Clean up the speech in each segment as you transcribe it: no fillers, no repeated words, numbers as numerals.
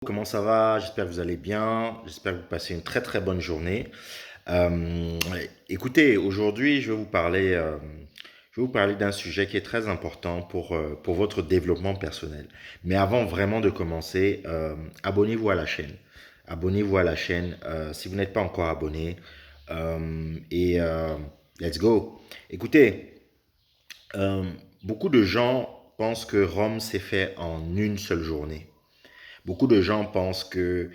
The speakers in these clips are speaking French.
Comment ça va? J'espère que vous allez bien. J'espère que vous passez une très très bonne journée. Euh, Écoutez, aujourd'hui, je vais vous parler d'un sujet qui est très important pour votre développement personnel. Mais avant vraiment de commencer, abonnez-vous à la chaîne. Abonnez-vous à la chaîne si vous n'êtes pas encore abonné. Et let's go. Écoutez, euh, beaucoup de gens pensent que Rome s'est fait en une seule journée. Beaucoup de gens pensent que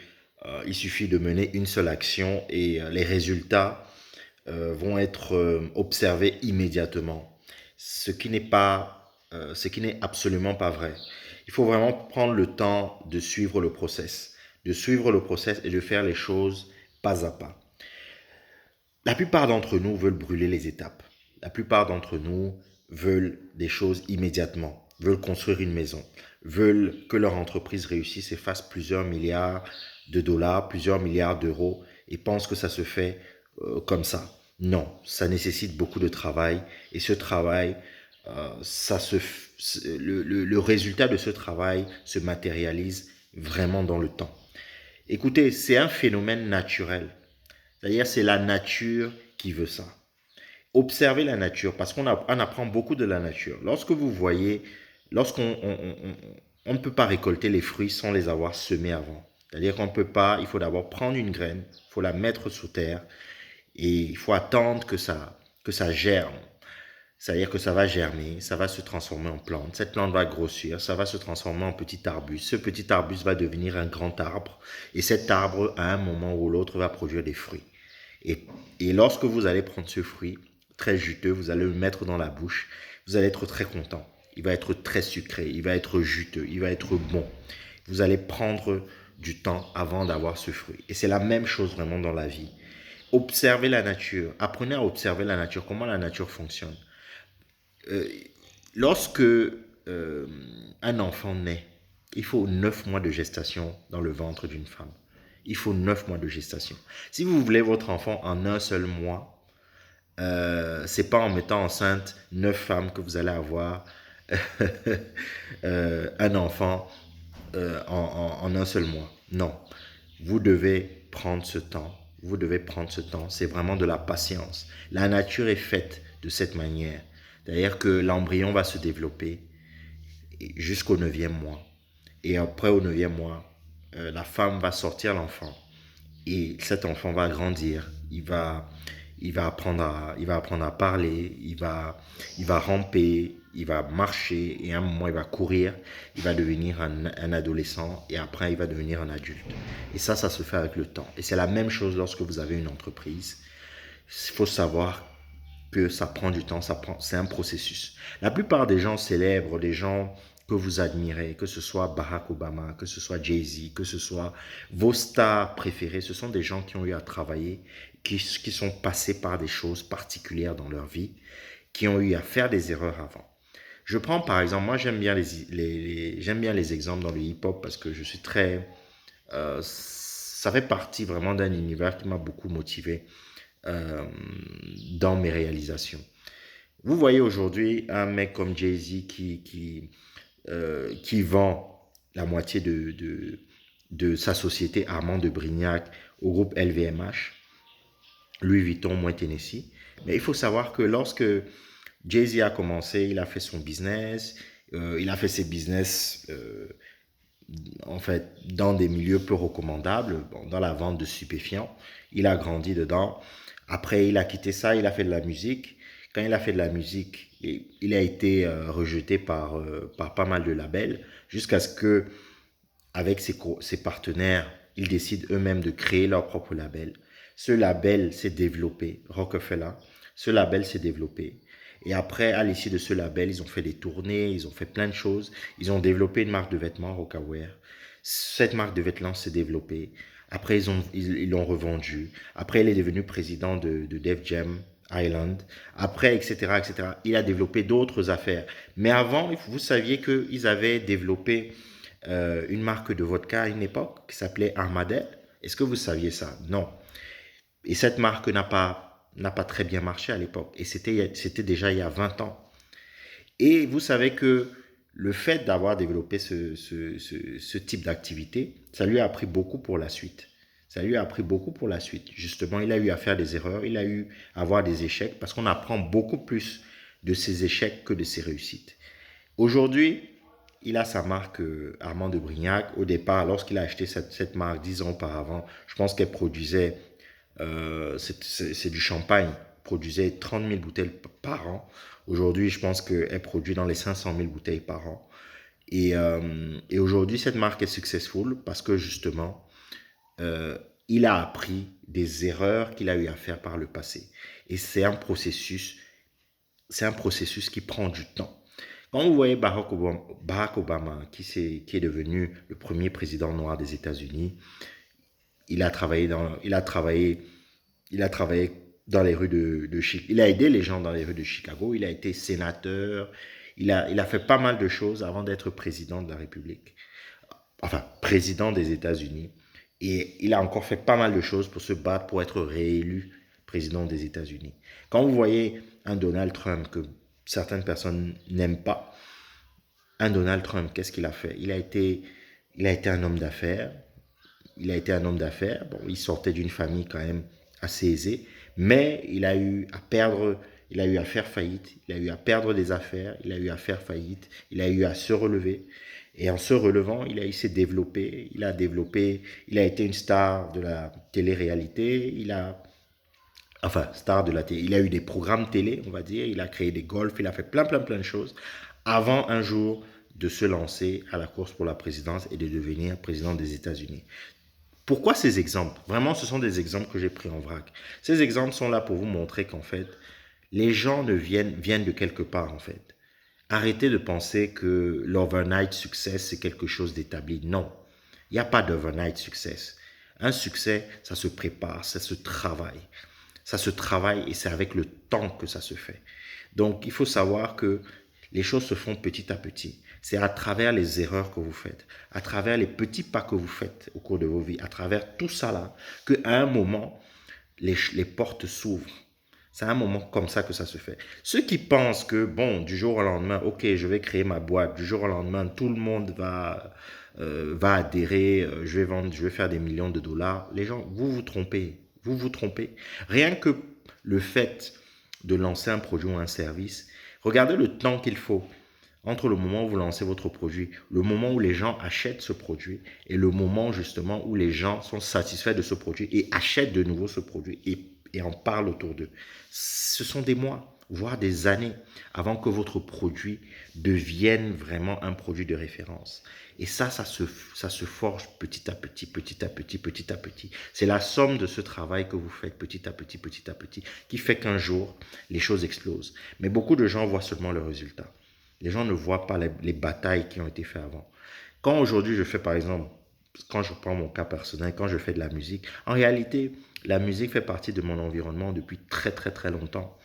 il suffit de mener une seule action et les résultats vont être observés immédiatement. Ce qui n'est absolument pas vrai. Il faut vraiment prendre le temps de suivre le process et de faire les choses pas à pas. La plupart d'entre nous veulent brûler les étapes. La plupart d'entre nous veulent des choses immédiatement, veulent construire une maison, veulent que leur entreprise réussisse et fasse plusieurs milliards de dollars, plusieurs milliards d'euros et pensent que ça se fait comme ça. Non, ça nécessite beaucoup de travail et ce travail, le résultat de ce travail se matérialise vraiment dans le temps. Écoutez, c'est un phénomène naturel. C'est-à-dire, c'est la nature qui veut ça. Observez la nature, parce on apprend beaucoup de la nature. Lorsque vous voyez, lorsqu'on ne peut pas récolter les fruits sans les avoir semés avant. C'est-à-dire qu'on ne peut pas, il faut d'abord prendre une graine, il faut la mettre sous terre, et il faut attendre que ça germe. C'est-à-dire que ça va germer, ça va se transformer en plante. Cette plante va grossir, ça va se transformer en petit arbuste. Ce petit arbuste va devenir un grand arbre. Et cet arbre, à un moment ou l'autre, va produire des fruits. Et, et lorsque vous allez prendre ce fruit très juteux, vous allez le mettre dans la bouche, vous allez être très content. Il va être très sucré, il va être juteux, il va être bon. Vous allez prendre du temps avant d'avoir ce fruit. Et c'est la même chose vraiment dans la vie. Observez la nature, apprenez à observer la nature, comment la nature fonctionne. Euh, Lorsque un enfant naît, il faut 9 mois de gestation dans le ventre d'une femme. Il faut 9 mois de gestation. Si vous voulez votre enfant en un seul mois, c'est pas en mettant enceinte 9 femmes que vous allez avoir un enfant en un seul mois. Non, vous devez prendre ce temps. Vous devez prendre ce temps. C'est vraiment de la patience. La nature est faite de cette manière. C'est-à-dire que l'embryon va se développer jusqu'au neuvième mois. Et après, au neuvième mois, la femme va sortir l'enfant. Et cet enfant va grandir. Il va apprendre à parler. Il va ramper. Il va marcher. Et à un moment, il va courir. Il va devenir un adolescent. Et après, il va devenir un adulte. Et ça se fait avec le temps. Et c'est la même chose lorsque vous avez une entreprise. Il faut savoir que ça prend du temps, c'est un processus. La plupart des gens célèbres, des gens que vous admirez, que ce soit Barack Obama, que ce soit Jay-Z, que ce soit vos stars préférées, ce sont des gens qui ont eu à travailler, qui sont passés par des choses particulières dans leur vie, qui ont eu à faire des erreurs avant. Je prends par exemple, moi j'aime bien j'aime bien les exemples dans le hip-hop parce que je suis très... ça fait partie vraiment d'un univers qui m'a beaucoup motivé euh, dans mes réalisations. Vous voyez aujourd'hui un mec comme Jay-Z qui vend la moitié de sa société Armand de Brignac au groupe LVMH, Louis Vuitton, Moet Tennessee. Mais il faut savoir que lorsque Jay-Z a commencé, il a fait son business, il a fait ses business en fait dans des milieux peu recommandables, bon, dans la vente de stupéfiants. Il a grandi dedans. Après, il a quitté ça, il a fait de la musique. Quand il a fait de la musique, il a été rejeté par pas mal de labels jusqu'à ce que, avec ses partenaires, ils décident eux-mêmes de créer leur propre label. Ce label s'est développé, Rockefeller. Ce label s'est développé. Et après, à l'issue de ce label, ils ont fait des tournées, ils ont fait plein de choses. Ils ont développé une marque de vêtements, Rocawear. Cette marque de vêtements s'est développée. Après, ils l'ont revendu. Après, il est devenu président de Def Jam Island. Après, etc., etc. Il a développé d'autres affaires. Mais avant, vous saviez qu'ils avaient développé une marque de vodka à une époque qui s'appelait Armadale. Est-ce que vous saviez ça? Non. Et cette marque n'a pas très bien marché à l'époque. Et c'était déjà il y a 20 ans. Et vous savez que le fait d'avoir développé ce type d'activité, ça lui a appris beaucoup pour la suite. Ça lui a appris beaucoup pour la suite. Justement, il a eu à faire des erreurs, il a eu à avoir des échecs, parce qu'on apprend beaucoup plus de ses échecs que de ses réussites. Aujourd'hui, il a sa marque Armand de Brignac. Au départ, lorsqu'il a acheté cette marque 10 ans auparavant, je pense qu'elle produisait, c'est du champagne, produisait 30 000 bouteilles par an. Aujourd'hui, je pense qu'elle produit dans les 500 000 bouteilles par an. Et aujourd'hui, cette marque est successful parce que justement, euh, il a appris des erreurs qu'il a eu à faire par le passé. Et c'est un processus qui prend du temps. Quand vous voyez Barack Obama qui est devenu le premier président noir des États-Unis, il a travaillé dans les rues de Chicago. Il a aidé les gens dans les rues de Chicago. Il a été sénateur. Il a fait pas mal de choses avant d'être président de la République. Enfin, président des États-Unis. Et il a encore fait pas mal de choses pour se battre pour être réélu président des États-Unis. Quand vous voyez un Donald Trump que certaines personnes n'aiment pas, un Donald Trump, qu'est-ce qu'il a fait? Il a été un homme d'affaires. Il a été un homme d'affaires. Bon, il sortait d'une famille quand même assez aisée, mais il a eu à faire faillite, il a eu à perdre des affaires, il a eu à faire faillite, il a eu à se relever. Et en se relevant, il s'est développé, il a été une star de la télé-réalité, star de la télé, il a eu des programmes télé, on va dire, il a créé des golfs, il a fait plein, plein, plein de choses avant un jour de se lancer à la course pour la présidence et de devenir président des États-Unis. Pourquoi ces exemples? Vraiment, ce sont des exemples que j'ai pris en vrac. Ces exemples sont là pour vous montrer qu'en fait, les gens viennent de quelque part, en fait. Arrêtez de penser que l'overnight success, c'est quelque chose d'établi. Non, il n'y a pas d'overnight success. Un succès, ça se prépare, ça se travaille. Ça se travaille et c'est avec le temps que ça se fait. Donc, il faut savoir que les choses se font petit à petit. C'est à travers les erreurs que vous faites, à travers les petits pas que vous faites au cours de vos vies, à travers tout ça là, qu'à un moment, les portes s'ouvrent. C'est à un moment comme ça que ça se fait. Ceux qui pensent que, bon, du jour au lendemain, ok, je vais créer ma boîte, du jour au lendemain, tout le monde va adhérer, je vais vendre, je vais faire des millions de dollars. Les gens, vous vous trompez. Vous vous trompez. Rien que le fait de lancer un produit ou un service, regardez le temps qu'il faut entre le moment où vous lancez votre produit, le moment où les gens achètent ce produit et le moment justement où les gens sont satisfaits de ce produit et achètent de nouveau ce produit et en parlent autour d'eux. Ce sont des mois, voire des années avant que votre produit devienne vraiment un produit de référence. Et ça se forge petit à petit, petit à petit, petit à petit. C'est la somme de ce travail que vous faites petit à petit, qui fait qu'un jour, les choses explosent. Mais beaucoup de gens voient seulement le résultat. Les gens ne voient pas les batailles qui ont été faites avant. Quand aujourd'hui je fais par exemple, quand je prends mon cas personnel, quand je fais de la musique, en réalité, la musique fait partie de mon environnement depuis très très très longtemps.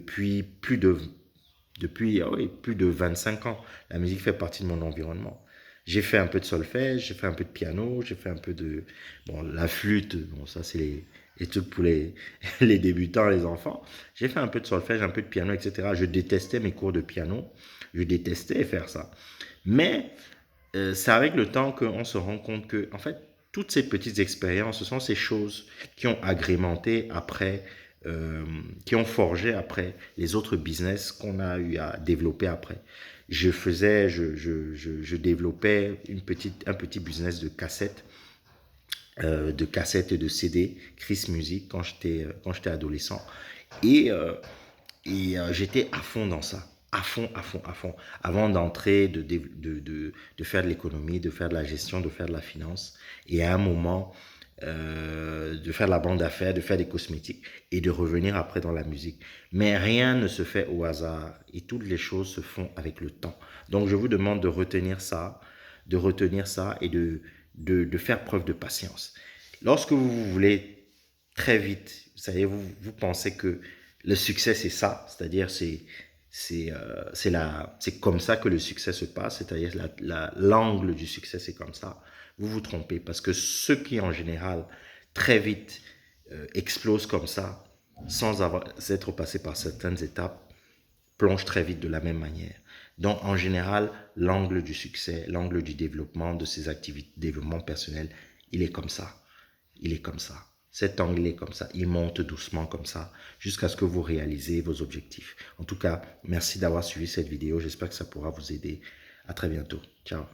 Plus de 25 ans, la musique fait partie de mon environnement. J'ai fait un peu de solfège, j'ai fait un peu de piano, j'ai fait un peu de... Bon, la flûte, bon, ça c'est les trucs pour les débutants, les enfants. J'ai fait un peu de solfège, un peu de piano, etc. Je détestais mes cours de piano. Je détestais faire ça. Mais c'est avec le temps qu'on se rend compte que, en fait, toutes ces petites expériences, ce sont ces choses qui ont agrémenté après, qui ont forgé après les autres business qu'on a eu à développer après. Je développais un petit business de cassettes et de CD, Chris Music, quand j'étais adolescent. Et, euh, j'étais à fond dans ça. À fond, à fond, à fond. Avant d'entrer, de faire de l'économie, de faire de la gestion, de faire de la finance. Et à un moment, de faire de la banque d'affaires, de faire des cosmétiques et de revenir après dans la musique. Mais rien ne se fait au hasard et toutes les choses se font avec le temps. Donc je vous demande de retenir ça et de faire preuve de patience. Lorsque vous voulez très vite, vous savez, vous pensez que le succès c'est ça, c'est-à-dire c'est comme ça que le succès se passe, c'est-à-dire l'angle du succès c'est comme ça. Vous vous trompez parce que ceux qui en général très vite explosent comme ça, sans être passés par certaines étapes, plonge très vite de la même manière. Donc, en général, l'angle du succès, l'angle du développement de ces activités, développement personnel, il est comme ça. Il est comme ça. Cet angle est comme ça. Il monte doucement comme ça jusqu'à ce que vous réalisez vos objectifs. En tout cas, merci d'avoir suivi cette vidéo. J'espère que ça pourra vous aider. À très bientôt. Ciao.